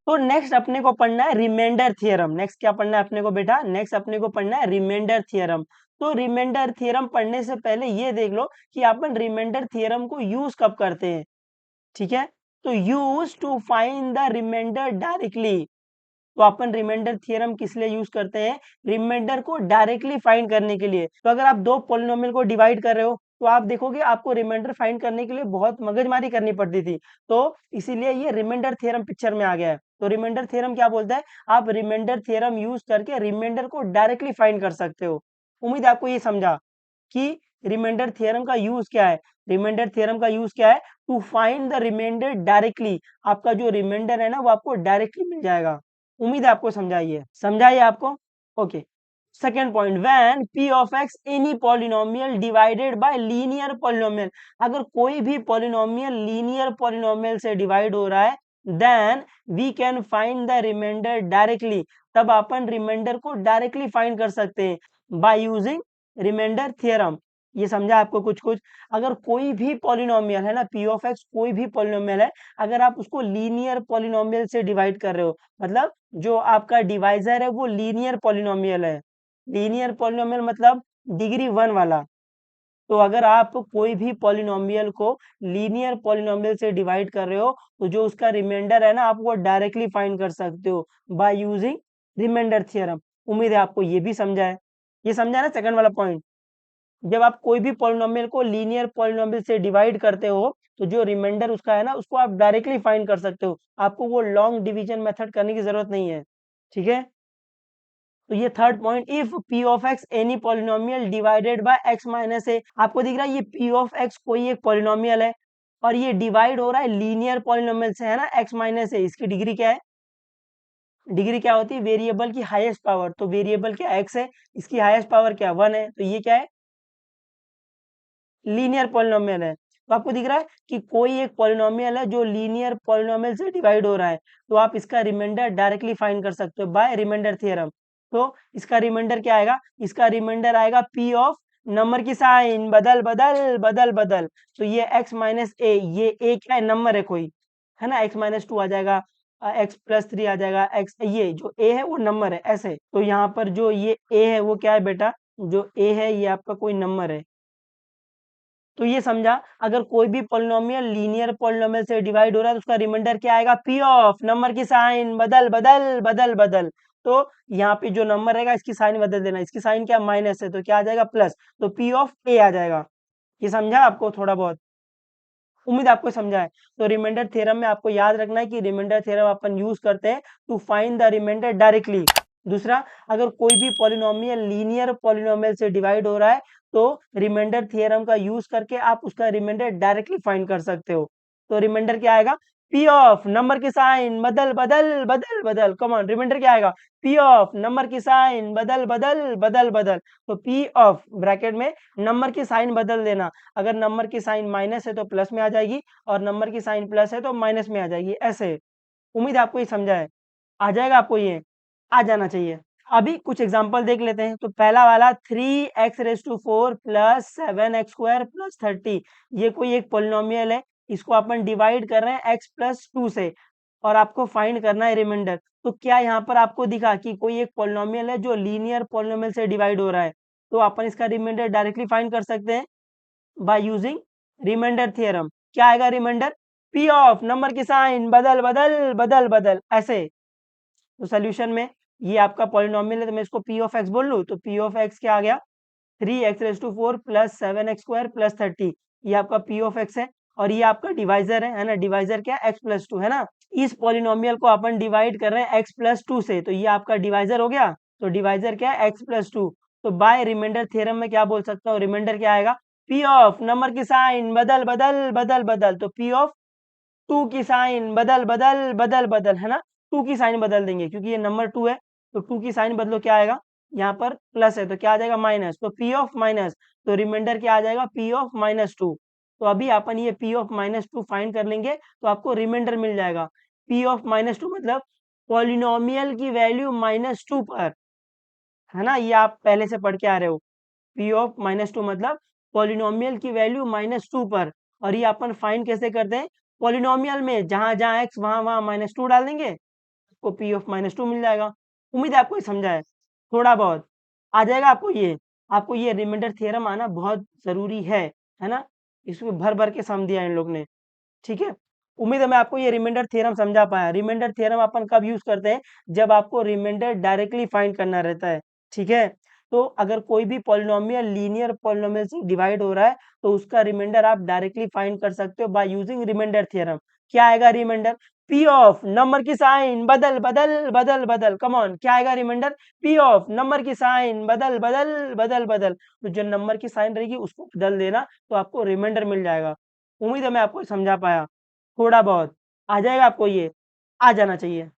तो नेक्स्ट अपने को पढ़ना है रिमाइंडर थ्योरम। नेक्स्ट क्या पढ़ना है अपने को बेटा? नेक्स्ट अपने को पढ़ना है रिमाइंडर थ्योरम। तो रिमाइंडर थ्योरम पढ़ने से पहले ये देख लो कि अपन रिमाइंडर थ्योरम को यूज कब करते हैं। ठीक है, तो use to find the remainder directly. तो अपन रिमाइंडर थ्योरम किस लिए यूज करते हैं? रिमाइंडर को डायरेक्टली फाइंड करने के लिए। तो अगर आप दो पॉलिनोमियल को डिवाइड कर रहे हो तो आप देखोगे आपको रिमाइंडर फाइंड करने के लिए बहुत मगजमारी करनी पड़ती थी। तो इसीलिए ये रिमाइंडर थ्योरम पिक्चर में आ गया है। तो रिमाइंडर थ्योरम क्या बोलता है? आप रिमाइंडर थ्योरम यूज करके रिमाइंडर को डायरेक्टली फाइंड कर सकते हो। उम्मीद है आपको ये समझा कि रिमाइंडर थ्योरम का यूज क्या है। रिमाइंडर थ्योरम का यूज क्या है? To find the remainder directly. आपका जो रिमाइंडर है ना वो आपको डायरेक्टली मिल जाएगा। उम्मीद है आपको समझाइए आपको। Okay, second point, when p of x any polynomial divided by linear polynomial. अगर कोई भी पॉलिनोमियल लीनियर पॉलिनोमियल से डिवाइड हो रहा है then we can find the remainder directly. तब अपन रिमाइंडर को डायरेक्टली फाइंड कर सकते हैं बाय यूजिंग रिमाइंडर थ्योरम। ये समझा आपको कुछ कुछ? अगर कोई भी पॉलिनोमियल है ना, p ऑफ x कोई भी पॉलिनोमियल है, अगर आप उसको लीनियर पॉलिनोमियल से डिवाइड कर रहे हो, मतलब जो आपका डिवाइजर है वो लीनियर पॉलिनोमियल है। लीनियर पॉलिनोमियल मतलब डिग्री 1 वाला। तो अगर आप कोई भी पॉलिनोमियल को लीनियर पॉलिनोमियल से डिवाइड कर रहे हो तो जो उसका रिमाइंडर है ना आप वो डायरेक्टली फाइंड कर सकते हो बाय यूजिंग रिमाइंडर थ्योरम। उम्मीद है आपको ये भी समझा है। ये समझा ना सेकंड वाला पॉइंट? जब आप कोई भी पॉलिनोमियल को लीनियर पॉलिनोमियल से डिवाइड करते हो तो जो रिमाइंडर उसका है ना उसको आप डायरेक्टली फाइंड कर सकते हो। आपको वो लॉन्ग डिवीजन मेथड करने की जरूरत नहीं है। ठीक है, तो ये third point, if p of x any polynomial divided by x minus a. आपको दिख रहा है ये p ऑफ x कोई एक पॉलिनोमियल है और ये डिवाइड हो रहा है लीनियर पॉलिनोमियल से, है ना, x माइनस ए। इसकी डिग्री क्या है? डिग्री क्या होती है? वेरिएबल की हाईएस्ट पावर। तो वेरिएबल क्या x है, इसकी हाईएस्ट पावर क्या 1 है, तो ये क्या है? लीनियर पॉलिनोमियल है। तो आपको दिख रहा है कि कोई एक पॉलिनोमियल है जो लीनियर पॉलिनोमियल से डिवाइड हो रहा है, तो आप इसका रिमाइंडर डायरेक्टली फाइंड कर सकते हो बाय रिमाइंडर थ्योरम। तो इसका रिमाइंडर क्या आएगा? इसका रिमाइंडर आएगा p ऑफ नंबर की साइन बदल बदल बदल बदल। तो ये x माइनस ए, ये a क्या है? नंबर है कोई, है ना, x माइनस 2 आ जाएगा, x प्लस 3 आ जाएगा, x, ये जो a है वो नंबर है ऐसे। तो यहाँ पर जो ये a है वो क्या है बेटा? जो a है ये आपका कोई नंबर है। तो ये समझा, अगर कोई भी पॉलिनोमियल लीनियर पॉलिनोमियल से डिवाइड हो रहा है तो उसका रिमाइंडर क्या आएगा? p ऑफ नंबर की साइन बदल बदल बदल बदल। तो यहाँ पे जो नंबर रहेगा इसकी साइन बदल देना, इसकी साइन क्या? माइनस है, तो क्या आ जाएगा? प्लस। तो p ऑफ a आ जाएगा। ये समझा आपको थोड़ा बहुत? उम्मीद आपको समझा है। तो रिमाइंडर थ्योरम में आपको याद रखना है कि रिमाइंडर थ्योरम अपन यूज करते हैं to find the remainder directly. दूसरा, अगर कोई भी पॉलिनोमियल लीनियर पॉलिनोमियल से डिवाइड हो रहा है तो रिमाइंडर थ्योरम का यूज करके आप उसका रिमाइंडर डायरेक्टली फाइंड कर सकते हो। तो रिमाइंडर क्या आएगा? p ऑफ नंबर की साइन बदल बदल बदल बदल। कॉमन रिमाइंडर क्या आएगा? p ऑफ नंबर की साइन बदल बदल बदल बदल। तो p ऑफ ब्रैकेट में नंबर की साइन बदल देना। अगर नंबर की साइन माइनस है तो प्लस में आ जाएगी और नंबर की साइन प्लस है तो माइनस में आ जाएगी, ऐसे। उम्मीद है आपको ये समझा है। आ जाएगा आपको ये? आ जाना चाहिए। अभी कुछ एग्जांपल देख लेते हैं। तो पहला वाला 3x⁴ प्लस 7x² प्लस 30, ये कोई एक पॉलिनोमियल है, इसको अपन डिवाइड कर रहे हैं x प्लस 2 से और आपको फाइंड करना है रिमाइंडर। तो क्या यहाँ पर आपको दिखा कि कोई एक पॉलिनोमियल है जो लीनियर पॉलिनोमियल से डिवाइड हो रहा है, तो अपन इसका रिमाइंडर डायरेक्टली फाइंड कर सकते हैं बाय यूजिंग रिमाइंडर थ्योरम। क्या आएगा रिमाइंडर? p ऑफ नंबर की साइन बदल बदल बदल बदल, ऐसे। तो सोल्यूशन में ये आपका पॉलिनोमियल है तो मैं इसको p ऑफ x बोल लूँ, तो p ऑफ x क्या आ गया? 3x⁴ प्लस 7x² प्लस 30, ये आपका p ऑफ x है और ये आपका डिवाइजर है ना, डिवाइजर क्या है? x प्लस 2, है ना। इस पॉलिनोमियल को अपन डिवाइड कर रहे हैं x प्लस 2 से, तो ये आपका डिवाइजर हो गया। तो डिवाइजर क्या है? x plus 2। तो बाय रिमाइंडर थ्योरम में क्या बोल सकता हूँ? रिमाइंडर क्या आएगा? p ऑफ नंबर की साइन बदल बदल बदल बदल। तो p ऑफ 2 की साइन बदल बदल बदल बदल, है ना। 2 की साइन बदल देंगे क्योंकि ये नंबर 2 है, तो 2 की साइन बदलो, क्या आएगा? यहाँ पर प्लस है तो क्या आ जाएगा? माइनस। तो p ऑफ माइनस, तो रिमाइंडर क्या आ जाएगा? p of -2। तो अभी अपन ये p ऑफ -2 फाइंड कर लेंगे तो आपको रिमाइंडर मिल जाएगा। p ऑफ -2 मतलब पॉलिनोमियल की वैल्यू -2 पर, है ना, ये आप पहले से पढ़ के आ रहे हो। p ऑफ -2 मतलब पॉलिनोमियल की वैल्यू -2 पर। और ये अपन फाइंड कैसे करते हैं? पॉलिनोमियल में जहां जहां x वहां वहां -2 डाल देंगे आपको पी ऑफ -2 मिल जाएगा। उम्मीद है आपको ये समझा है, थोड़ा बहुत आ जाएगा आपको ये। आपको ये रिमाइंडर थ्योरम आना बहुत ज़रूरी है ना? इसमें भर-भर के सम दिया है इन लोग ने, ठीक है? उम्मीद है मैं आपको ये रिमाइंडर थ्योरम समझा पाया। रिमाइंडर थ्योरम अपन कब यूज़ करते हैं? जब आपको रिमाइंडर डायरेक्टली फाइंड करना रहता है, ठीक है? तो अगर कोई भी पॉलिनोमियल लीनियर पॉलिनोमियल से डिवाइड हो रहा है, तो उसका रिमाइंडर आप डायरेक्टली फाइंड कर सकते हो बाय यूजिंग रिमाइंडर थ्योरम। क्या आएगा रिमाइंडर? पी ऑफ नंबर की साइन बदल, बदल, बदल, बदल, कम ऑन क्या आएगा रिमाइंडर? पी ऑफ नंबर की साइन बदल, बदल, बदल, बदल। तो जो नंबर की साइन रहेगी उसको बदल देना, तो आपको रिमाइंडर मिल जाएगा। उम्मीद है मैं आपको समझा पाया। थोड़ा बहुत आ जाएगा आपको ये, आ जाना चाहिए।